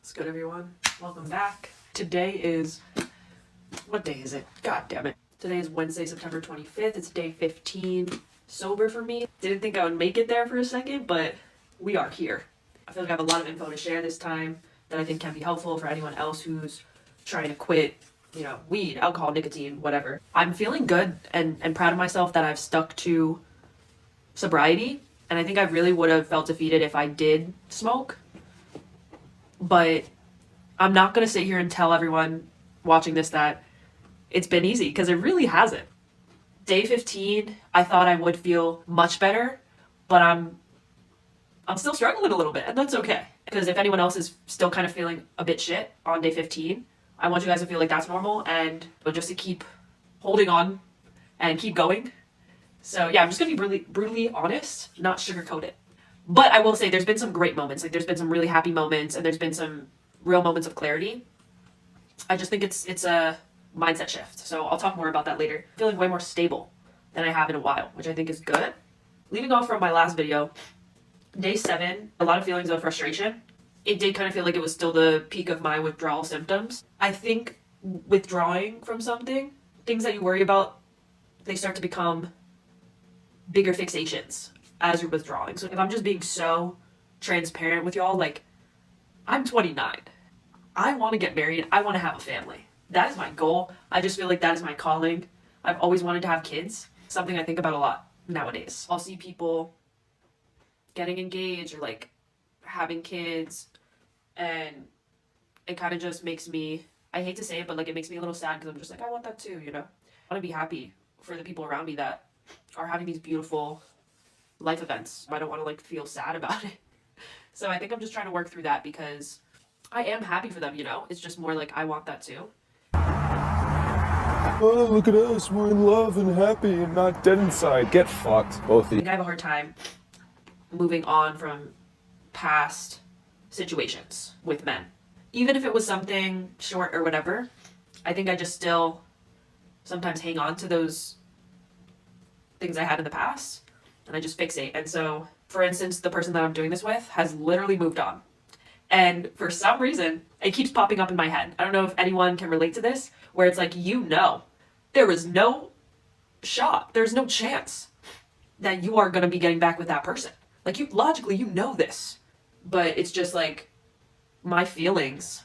What's good, everyone? Welcome back. Today is... what day is it? God damn it. Today is Wednesday, September 25th. It's day 15 sober for me. Didn't think I would make it there for a second, but we are here. I feel like I have a lot of info to share this time that I think can be helpful for anyone else who's trying to quit, weed, alcohol, nicotine, whatever. I'm feeling good and proud of myself that I've stuck to sobriety. And I think I really would have felt defeated if I did smoke. But I'm not going to sit here and tell everyone watching this that it's been easy, because it really hasn't. Day 15, I thought I would feel much better, but I'm still struggling a little bit, and that's okay. Because if anyone else is still kind of feeling a bit shit on day 15, I want you guys to feel like that's normal, and just to keep holding on and keep going. So yeah, I'm just going to be really brutally honest, not sugarcoat it. But I will say there's been some great moments. Like, there's been some really happy moments, and there's been some real moments of clarity. I just think it's a mindset shift. So I'll talk more about that later. Feeling way more stable than I have in a while, which I think is good. Leaving off from my last video, day 7, a lot of feelings of frustration. It did kind of feel like it was still the peak of my withdrawal symptoms. I think withdrawing from something, things that you worry about, they start to become bigger fixations as you're withdrawing. So if I'm just being so transparent with y'all, like, I'm 29. I want to get married. I want to have a family. That is my goal. I just feel like that is my calling. I've always wanted to have kids. Something I think about a lot nowadays. I'll see people getting engaged or like having kids, and it kind of just makes me, I hate to say it, but like it makes me a little sad, because I'm just like, I want that too, I want to be happy for the people around me that are having these beautiful life events. I don't want to like feel sad about it. So I think I'm just trying to work through that, because I am happy for them, It's just more like I want that too. Oh, look at us. We're in love and happy and not dead inside. Get fucked, both of you. I have a hard time moving on from past situations with men. Even if it was something short or whatever, I think I just still sometimes hang on to those things I had in the past, and I just fixate. And so, for instance, the person that I'm doing this with has literally moved on. And for some reason, it keeps popping up in my head. I don't know if anyone can relate to this, where it's like, there is no shot, there's no chance that you are going to be getting back with that person. Like, logically, this. But it's just like, my feelings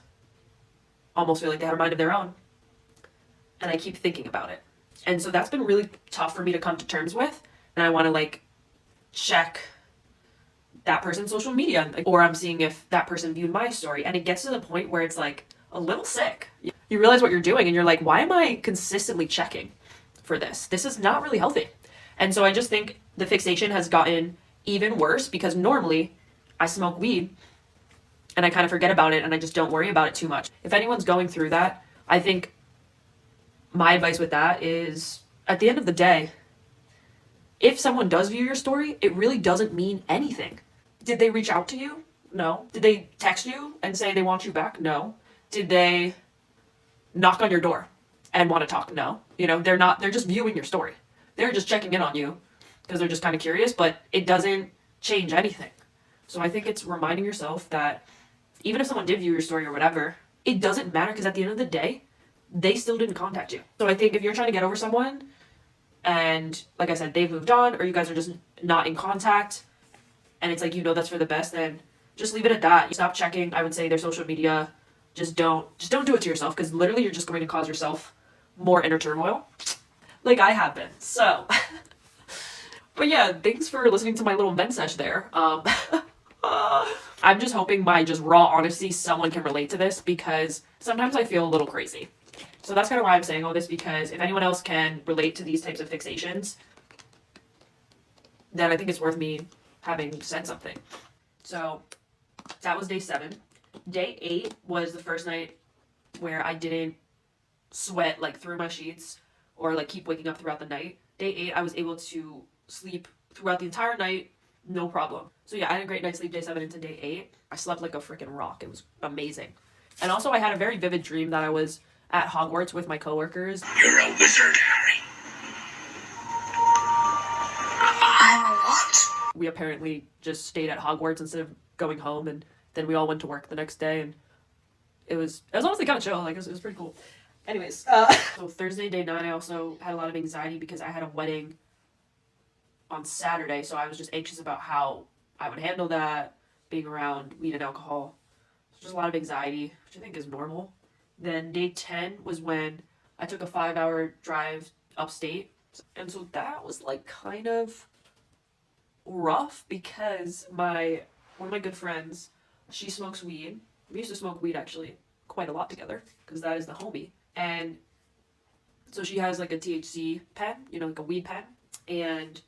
almost feel like they have a mind of their own. And I keep thinking about it. And so that's been really tough for me to come to terms with. And I want to like check that person's social media, or I'm seeing if that person viewed my story. And it gets to the point where it's like a little sick. You realize what you're doing, and you're like, why am I consistently checking for this? This is not really healthy. And so I just think the fixation has gotten even worse, because normally I smoke weed and I kind of forget about it, and I just don't worry about it too much. If anyone's going through that, I think my advice with that is, at the end of the day, if someone does view your story, it really doesn't mean anything. Did they reach out to you? No. Did they text you and say they want you back? No. Did they knock on your door and want to talk? No. They're just viewing your story. They're just checking in on you because they're just kind of curious, but it doesn't change anything. So I think it's reminding yourself that even if someone did view your story or whatever, it doesn't matter, because at the end of the day, they still didn't contact you. So I think if you're trying to get over someone, and like I said, they've moved on, or you guys are just not in contact, and it's like, that's for the best, then just leave it at that. Stop checking, I would say, their social media. Just don't do it to yourself, because literally you're just going to cause yourself more inner turmoil, like I have been. So, but yeah, thanks for listening to my little vent sesh there. I'm just hoping by just raw honesty, someone can relate to this, because sometimes I feel a little crazy. So that's kind of why I'm saying all this, because if anyone else can relate to these types of fixations, then I think it's worth me having said something. So that was day 7. Day 8 was the first night where I didn't sweat like through my sheets or like keep waking up throughout the night. Day 8, I was able to sleep throughout the entire night, no problem. So yeah, I had a great night's sleep day 7 into day 8. I slept like a freaking rock. It was amazing. And also I had a very vivid dream that I was at Hogwarts with my coworkers. You're a wizard, Harry. I'm a what? We apparently just stayed at Hogwarts instead of going home, and then we all went to work the next day, and it was honestly kind of chill. Like, it was pretty cool. Anyways, so Thursday, day 9, I also had a lot of anxiety because I had a wedding on Saturday, so I was just anxious about how I would handle that, being around weed and alcohol. Just a lot of anxiety, which I think is normal. Then day 10 was when I took a 5-hour drive upstate. And so that was like kind of rough because one of my good friends, she smokes weed. We used to smoke weed actually quite a lot together because that is the homie. And so she has like a THC pen, like a weed pen. And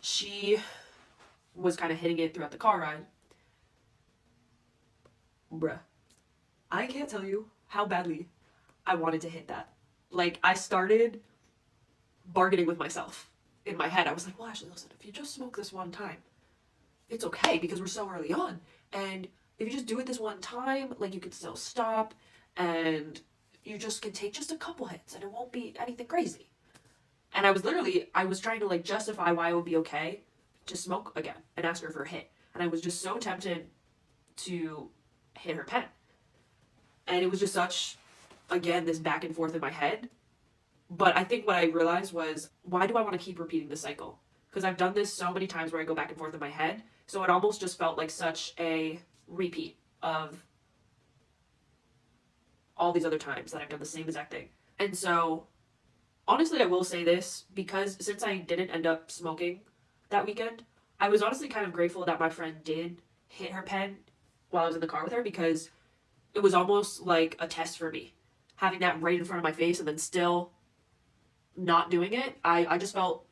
she was kind of hitting it throughout the car ride. Bruh. I can't tell you how badly I wanted to hit that. Like, I started bargaining with myself in my head. I was like, well, Ashley, listen, if you just smoke this one time, it's okay because we're so early on. And if you just do it this one time, like, you can still stop and you just can take just a couple hits and it won't be anything crazy. And I was trying to like justify why it would be okay to smoke again and ask her for a hit. And I was just so tempted to hit her pen. And it was just such, again, this back and forth in my head. But I think what I realized was, why do I want to keep repeating this cycle? Because I've done this so many times where I go back and forth in my head. So it almost just felt like such a repeat of all these other times that I've done the same exact thing. And so, honestly, I will say this, because since I didn't end up smoking that weekend, I was honestly kind of grateful that my friend did hit her pen while I was in the car with her, because it was almost like a test for me. Having that right in front of my face and then still not doing it, I just felt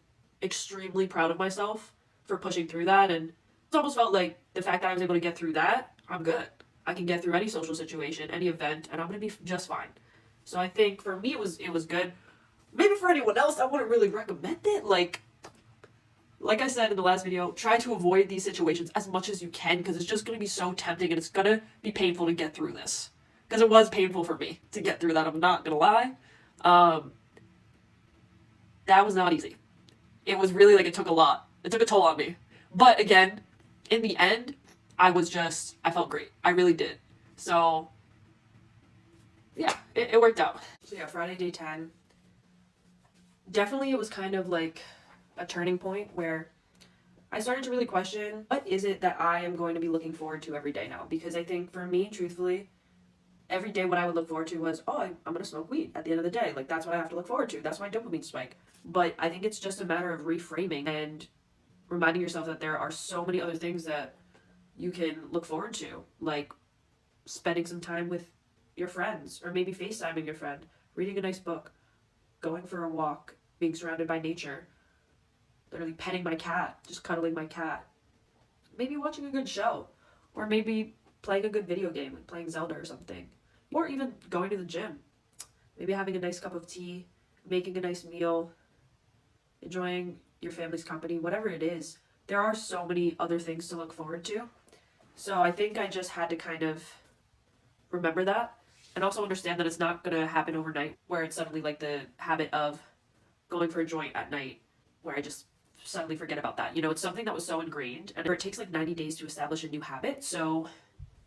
extremely proud of myself for pushing through that. And it's almost felt like the fact that I was able to get through that, I'm good. I can get through any social situation, any event, and I'm going to be just fine. So I think for me, it was good. Maybe for anyone else, I wouldn't really recommend it. Like I said in the last video, try to avoid these situations as much as you can, because it's just going to be so tempting and it's going to be painful to get through this. Because it was painful for me to get through that, I'm not going to lie. That was not easy. It was really like, it took a lot. It took a toll on me. But again, in the end, I felt great. I really did. So, yeah, it worked out. So yeah, Friday, day 10. Definitely it was kind of like a turning point where I started to really question, what is it that I am going to be looking forward to every day now? Because I think for me, truthfully, every day what I would look forward to was, I'm going to smoke weed at the end of the day. Like, that's what I have to look forward to. That's my dopamine spike. But I think it's just a matter of reframing and reminding yourself that there are so many other things that you can look forward to. Like spending some time with your friends, or maybe FaceTiming your friend, reading a nice book, going for a walk, being surrounded by nature, literally petting my cat, just cuddling my cat, maybe watching a good show, or maybe playing a good video game, like playing Zelda or something, or even going to the gym, maybe having a nice cup of tea, making a nice meal, enjoying your family's company, whatever it is. There are so many other things to look forward to. So I think I just had to kind of remember that, and also understand that it's not going to happen overnight, where it's suddenly like the habit of going for a joint at night, where I just suddenly forget about that. It's something that was so ingrained, and it takes like 90 days to establish a new habit. So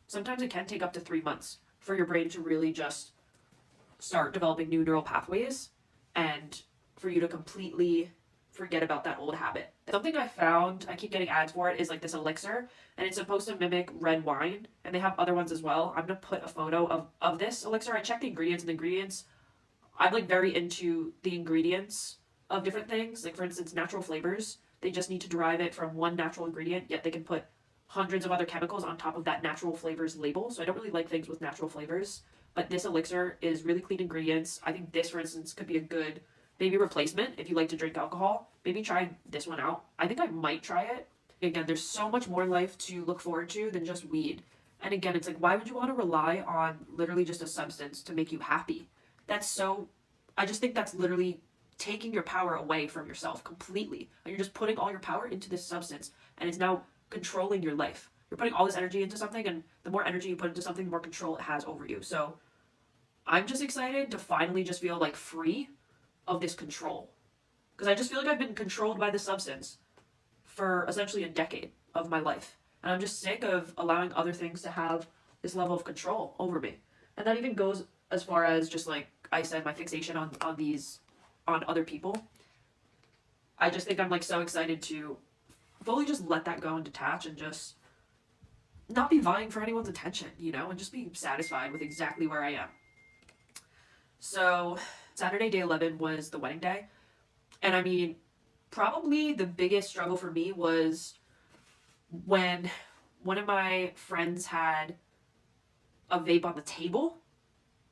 sometimes it can take up to 3 months for your brain to really just start developing new neural pathways, and for you to completely forget about that old habit. Something I found, I keep getting ads for it, is like this elixir, and it's supposed to mimic red wine, and they have other ones as well. I'm going to put a photo of this elixir. I checked the ingredients, and the ingredients, I'm like very into the ingredients of different things. Like, for instance, natural flavors. They just need to derive it from one natural ingredient, yet they can put hundreds of other chemicals on top of that natural flavors label. So I don't really like things with natural flavors. But this elixir is really clean ingredients. I think this, for instance, could be a good maybe replacement if you like to drink alcohol. Maybe try this one out. I think I might try it. Again, there's so much more in life to look forward to than just weed. And again, it's like, why would you want to rely on literally just a substance to make you happy? I just think that's literally taking your power away from yourself completely. And you're just putting all your power into this substance, and it's now controlling your life. You're putting all this energy into something, and the more energy you put into something, the more control it has over you. So I'm just excited to finally just feel like free of this control. Because I just feel like I've been controlled by this substance for essentially a decade of my life. And I'm just sick of allowing other things to have this level of control over me. And that even goes as far as just like I said, my fixation on other people. I just think I'm like so excited to fully just let that go and detach and just not be vying for anyone's attention, you know, and just be satisfied with exactly where I am. So Saturday, day 11 was the wedding day. And I mean, probably the biggest struggle for me was when one of my friends had a vape on the table.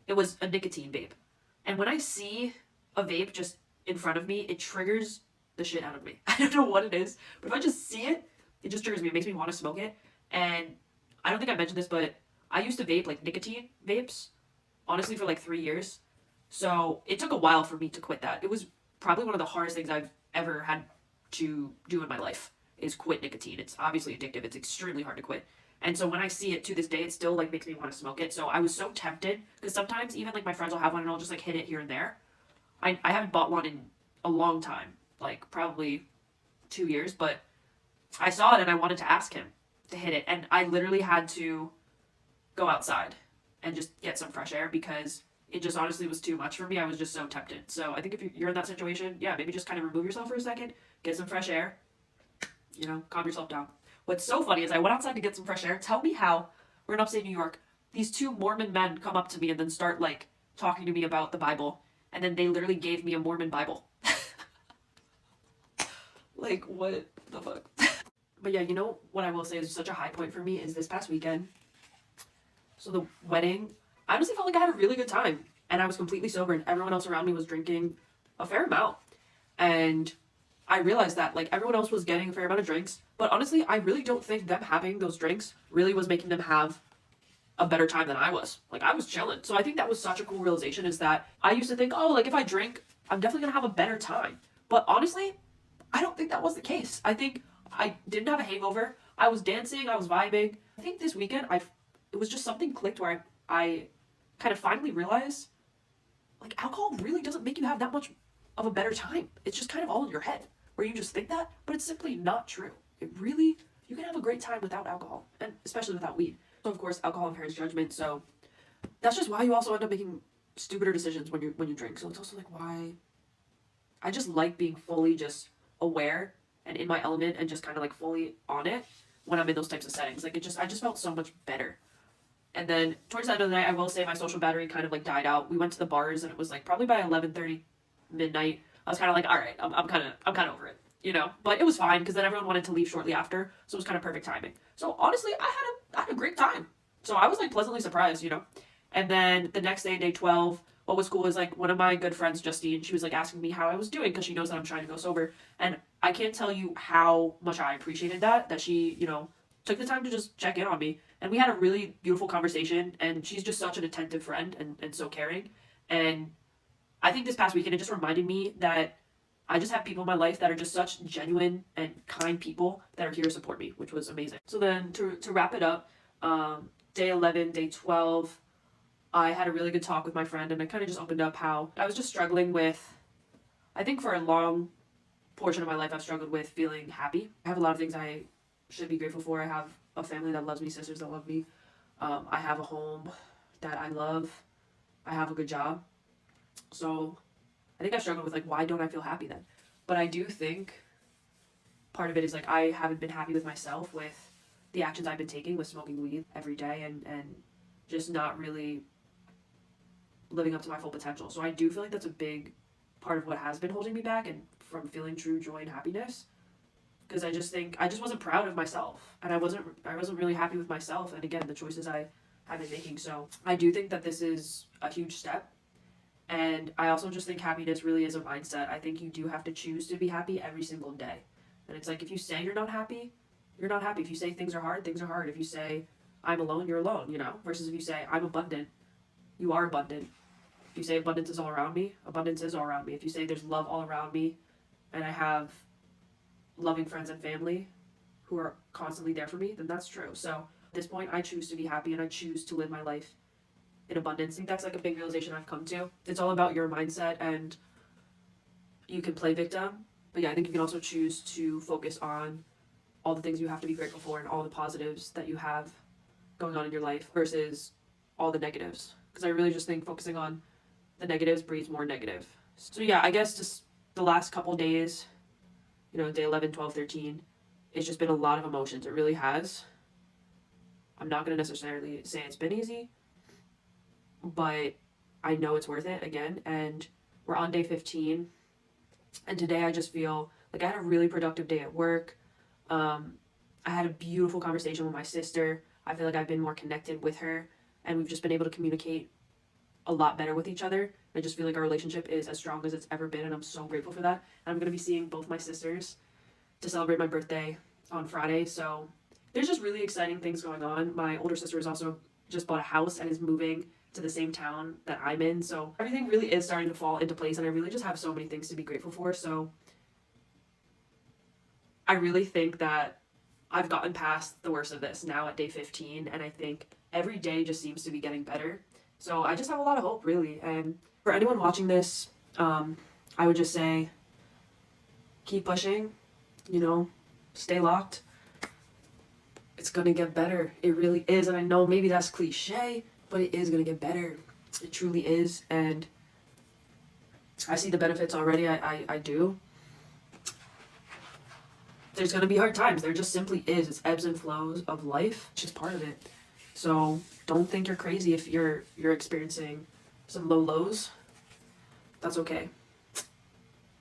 It was a nicotine vape. And when I see a vape just in front of me, it triggers the shit out of me. I don't know what it is, but if I just see it, it just triggers me. It makes me want to smoke it. And I don't think I mentioned this, but I used to vape like nicotine vapes, honestly, for like 3 years. So it took a while for me to quit that. It was probably one of the hardest things I've ever had to do in my life is quit nicotine. It's obviously addictive. It's extremely hard to quit. And so when I see it to this day, it still like makes me want to smoke it. So I was so tempted because sometimes even like my friends will have one and I'll just like hit it here and there. I haven't bought one in a long time, like probably 2 years, but I saw it and I wanted to ask him to hit it. And I literally had to go outside and just get some fresh air because it just honestly was too much for me. I was just so tempted. So I think if you're in that situation, yeah, maybe just kind of remove yourself for a second, get some fresh air, you know, calm yourself down. What's so funny is I went outside to get some fresh air. Tell me how we're in upstate New York. These two Mormon men come up to me and then start like talking to me about the Bible. And then they literally gave me a Mormon Bible. Like, what the fuck? But yeah, you know what I will say is such a high point for me is this past weekend. So the wedding, I honestly felt like I had a really good time. And I was completely sober and everyone else around me was drinking a fair amount. And I realized that like everyone else was getting a fair amount of drinks. But honestly, I really don't think them having those drinks really was making them have a better time than I was. Like I was chilling. So I think that was such a cool realization is that I used to think, oh, like if I drink, I'm definitely gonna have a better time. But honestly, I don't think that was the case. I think I didn't have a hangover. I was dancing, I was vibing. I think this weekend it was just something clicked where I kind of finally realized like alcohol really doesn't make you have that much of a better time. It's just kind of all in your head where you just think that, but it's simply not true. It really, you can have a great time without alcohol and especially without weed. So of course alcohol impairs judgment. So that's just why you also end up making stupider decisions when you drink. So it's also like why I just like being fully just aware and in my element and just kind of like fully on it when I'm in those types of settings. Like I just felt so much better. And then towards the end of the night, I will say my social battery kind of like died out. We went to the bars and it was like probably by 11:30 midnight. I was kind of like, all right, I'm kind of over it, you know, but it was fine because then everyone wanted to leave shortly after. So it was kind of perfect timing. So honestly, I had a great time. So I was like pleasantly surprised, you know. And then the next day, day 12, what was cool is like one of my good friends, Justine, she was like asking me how I was doing because she knows that I'm trying to go sober. And I can't tell you how much I appreciated that she, you know, took the time to just check in on me. And we had a really beautiful conversation. And she's just such an attentive friend and so caring. And I think this past weekend, it just reminded me that I just have people in my life that are just such genuine and kind people that are here to support me, which was amazing. So then to wrap it up, day 11, day 12, I had a really good talk with my friend and I kind of just opened up how I was just struggling with, I think for a long portion of my life, I've struggled with feeling happy. I have a lot of things I should be grateful for. I have a family that loves me, sisters that love me. I have a home that I love. I have a good job. So I think I've struggled with like, why don't I feel happy then? But I do think part of it is like, I haven't been happy with myself with the actions I've been taking with smoking weed every day and just not really living up to my full potential. So I do feel like that's a big part of what has been holding me back and from feeling true joy and happiness. Because I just think I just wasn't proud of myself and I wasn't really happy with myself and again the choices I have been making. So I do think that this is a huge step. And I also just think happiness really is a mindset. I think you do have to choose to be happy every single day. And it's like if you say you're not happy, you're not happy. If you say things are hard, things are hard. If you say I'm alone, you're alone, you know, versus if you say I'm abundant, you are abundant. If you say abundance is all around me, abundance is all around me. If you say there's love all around me and I have loving friends and family who are constantly there for me, then that's true. So at this point, I choose to be happy and I choose to live my life in abundance. I think that's like a big realization I've come to. It's all about your mindset and you can play victim, but yeah, I think you can also choose to focus on all the things you have to be grateful for and all the positives that you have going on in your life versus all the negatives. Because I really just think focusing on the negatives breeds more negative. So yeah, I guess just the last couple days, day 11, 12, 13, it's just been a lot of emotions. It really has. I'm not going to necessarily say it's been easy, but I know it's worth it again. And we're on day 15. And today I just feel like I had a really productive day at work. I had a beautiful conversation with my sister. I feel like I've been more connected with her, and we've just been able to communicate a lot better with each other. I just feel like our relationship is as strong as it's ever been, and I'm so grateful for that. And I'm going to be seeing both my sisters to celebrate my birthday on Friday. So there's just really exciting things going on. My older sister has also just bought a house and is moving to the same town that I'm in. So everything really is starting to fall into place, and I really just have so many things to be grateful for. So I really think that I've gotten past the worst of this now at day 15, and I think every day just seems to be getting better. So I just have a lot of hope, really. And for anyone watching this, I would just say, keep pushing, stay locked. It's going to get better. It really is. And I know maybe that's cliche, but it is going to get better. It truly is. And I see the benefits already. I do. There's going to be hard times. There just simply is. It's ebbs and flows of life. It's just part of it. So don't think you're crazy if you're experiencing some low lows. That's okay.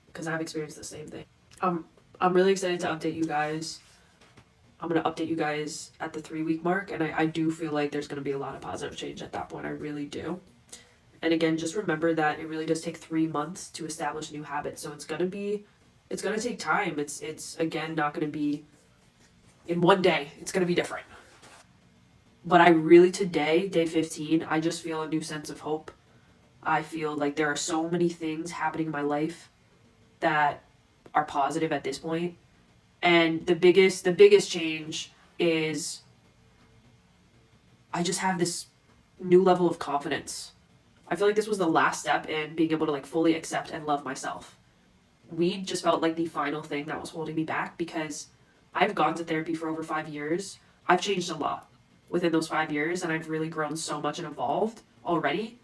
Because I've experienced the same thing. I'm really excited to update you guys. I'm going to update you guys at the 3-week mark. And I do feel like there's going to be a lot of positive change at that point. I really do. And again, just remember that it really does take 3 months to establish new habits. So it's going to take time. It's again not going to be in one day. It's going to be different. But I really today, day 15, I just feel a new sense of hope. I feel like there are so many things happening in my life that are positive at this point. And the biggest change is I just have this new level of confidence. I feel like this was the last step in being able to fully accept and love myself. Weed just felt like the final thing that was holding me back because I've gone to therapy for over 5 years. I've changed a lot within those 5 years, and I've really grown so much and evolved already.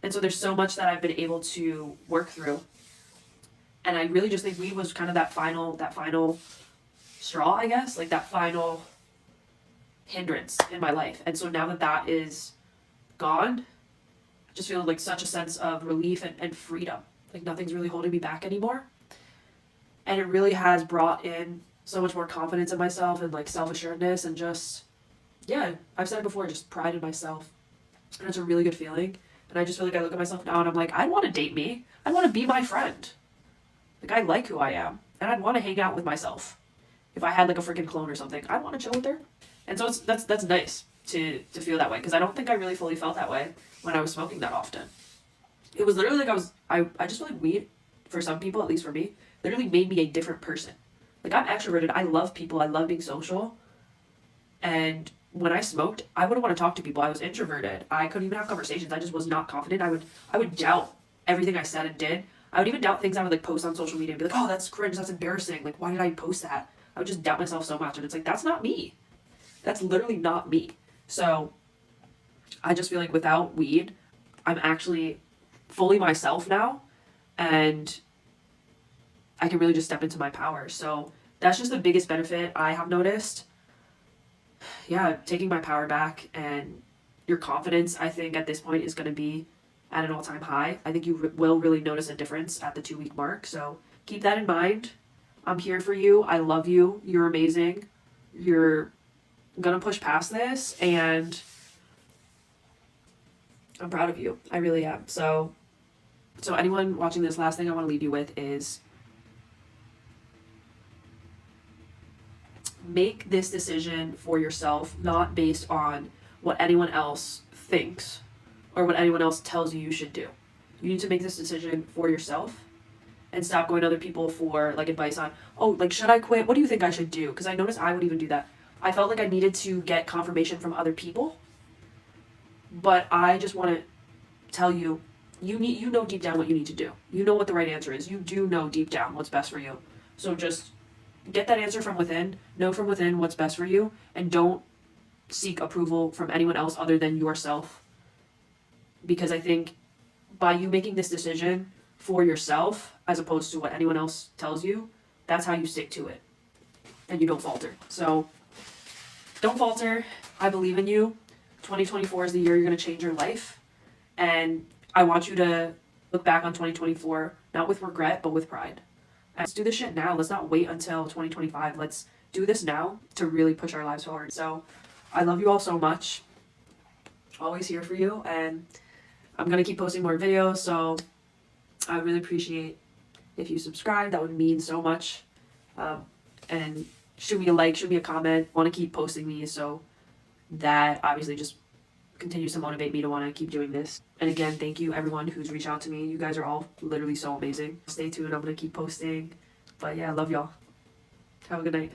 And so there's so much that I've been able to work through. And I really just think weed was kind of that final straw, I guess, that final hindrance in my life. And so now that is gone, I just feel such a sense of relief and freedom. Nothing's really holding me back anymore. And it really has brought in so much more confidence in myself and self-assuredness and just, yeah, I've said it before, just pride in myself. And it's a really good feeling. And I just feel like I look at myself now and I'm like, I'd want to date me. I'd want to be my friend. I like who I am. And I'd want to hang out with myself. If I had a freaking clone or something, I'd want to chill with her. And so that's nice to feel that way. Because I don't think I really fully felt that way when I was smoking that often. It was literally I just feel like weed, for some people, at least for me, literally made me a different person. I'm extroverted. I love people. I love being social. And when I smoked, I wouldn't want to talk to people. I was introverted. I couldn't even have conversations. I just was not confident. I would doubt everything I said and did. I would even doubt things I would post on social media and be like, oh, that's cringe. That's embarrassing. Why did I post that? I would just doubt myself so much. And it's that's not me. That's literally not me. So I just feel like without weed, I'm actually fully myself now, and I can really just step into my power. So that's just the biggest benefit I have noticed. Yeah, taking my power back, and your confidence, I think at this point is going to be at an all-time high. I think you will really notice a difference at the 2-week mark. So keep that in mind. I'm here for you. I love you. You're amazing. You're going to push past this, and I'm proud of you. I really am. So anyone watching this, last thing I want to leave you with is make this decision for yourself, not based on what anyone else thinks or what anyone else tells you should do. You need to make this decision for yourself and stop going to other people for advice on, should I quit? What do you think I should do? Because I noticed I would even do that. I felt like I needed to get confirmation from other people, but I just want to tell you, you know deep down what you need to do. You know what the right answer is. You do know deep down what's best for you. So just get that answer from within, know from within what's best for you, and don't seek approval from anyone else other than yourself. Because I think by you making this decision for yourself, as opposed to what anyone else tells you, that's how you stick to it. And you don't falter. So don't falter. I believe in you. 2024 is the year you're going to change your life. And I want you to look back on 2024, not with regret, but with pride. Let's do this shit now. Let's not wait until 2025. Let's do this now to really push our lives forward. So I love you all so much. Always here for you. And I'm going to keep posting more videos. So I really appreciate if you subscribe. That would mean so much. And shoot me a like, shoot me a comment. Want to keep posting these, so that obviously just continues to motivate me to want to keep doing this. And again, thank you everyone who's reached out to me. You guys are all literally so amazing. Stay tuned. I'm going to keep posting. But yeah, I love y'all. Have a good night.